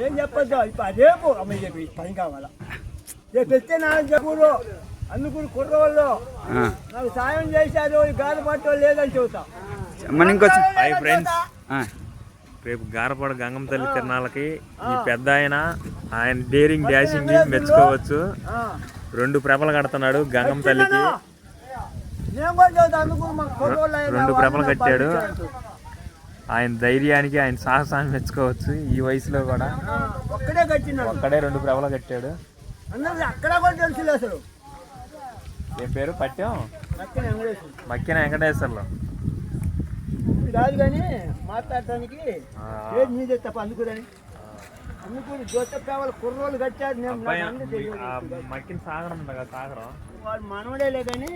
ఏం చెప్పొద్దు ఇప్పుడు రేపు అమ్మాయి చెప్పి పని కావాలా రేపు పెడితే నాకు చెప్పురు అందుకు కుర్రోళ్ళు నాకు సాయం చేశారు ఈ గాలిపట్టు లేదని చెబుతా. హాయ్ ఫ్రెండ్స్, రేపు గారపాడు గంగమ్మ తల్లి తిరణాలకి ఈ పెద్ద ఆయన డేరింగ్ డాషింగ్ మెచ్చుకోవచ్చు. 2 ప్రభలు కడుతున్నాడు గంగమ్మ తల్లికి. 2 ప్రభలు కట్టాడు. ఆయన ధైర్యానికి ఆయన సాహసాన్ని మెచ్చుకోవచ్చు. ఈ వయసులో కూడా ఒక్కడే 2 ప్రభలు కట్టాడు. ఏం పేరు పట్టాం? మక్కిన వెంకటేశ్వర్లో రాదు కానీ మాట్లాడటానికి నీదే తప్ప అందుకురని అందుకని జోత పేవల కుర్రోళ్ళు కట్టాడు. మక్కిన సాగరం ఉంది కదా, సాగరం వాడు మనవడేలే కానీ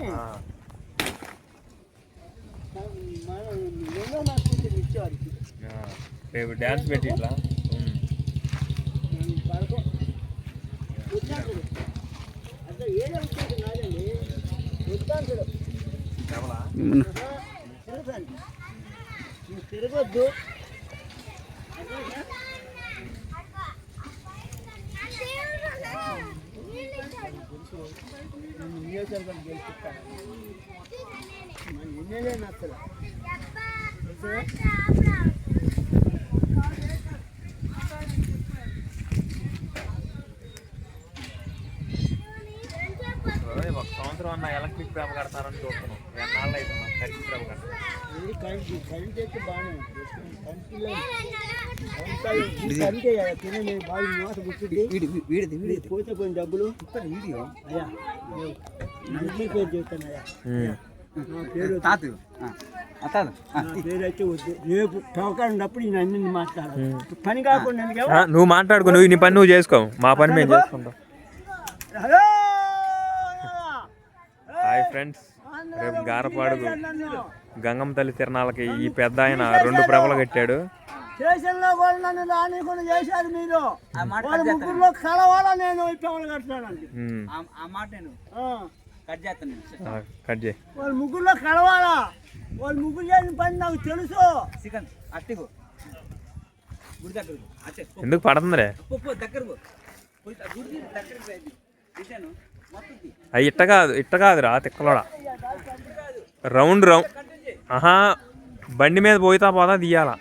ఇచ్చేవాడికి రేపు డ్యాన్స్ పెట్టి ఇట్లా అసలు ఏదో ఉద్దేశం కాదండి. వద్దాంతుడు నువ్వు తిరగొద్దు. గెలుపుతాను ఎన్నెలే నచ్చలు ఒక సంవత్సరం అన్న ఎలక్ట్రిక్ ప్రేమ కడతారని చూస్తున్నాం. 2 నాళ్ళు అయితే కరెంట్ ప్రేమ కడతారు. కరెంట్ అయితే బాగానే పోతే పోయిన డబ్బులు వీడియో అయ్యా పేరు చెప్తానయ్యా. పేరైతే వద్దు. రేపు టోకాడు ఉన్నప్పుడు నేను అన్ని మాట్లాడాలి. పని కాకుండా నువ్వు మాట్లాడుకో, నువ్వు నీ పని నువ్వు చేసుకో, మా పని మేము చేసుకుంటాం. హాయ్ ఫ్రెండ్స్, రేపు గారపాడు గంగమ్మ తల్లి తిరణాలకి ఈ పెద్ద ఆయన 2 ప్రభలు కట్టాడు. స్టేషన్లో కూడా నన్ను రానికుండా చేశారు మీరు. వాళ్ళ ముగ్గురులో కలవాలా నేను ప్రభలు కట్టానండి. కట్ చేయి. వాళ్ళ ముగ్గురులో కలవాలా. వాళ్ళు ముగ్గురు చేసిన పని నాకు తెలుసు. ఎందుకు పడుతుందిరే? అవి ఇట్ట కాదురా తిక్కలోడా. రౌండ్ ఆహా బండి మీద పోయితా పోదా తీయాలా.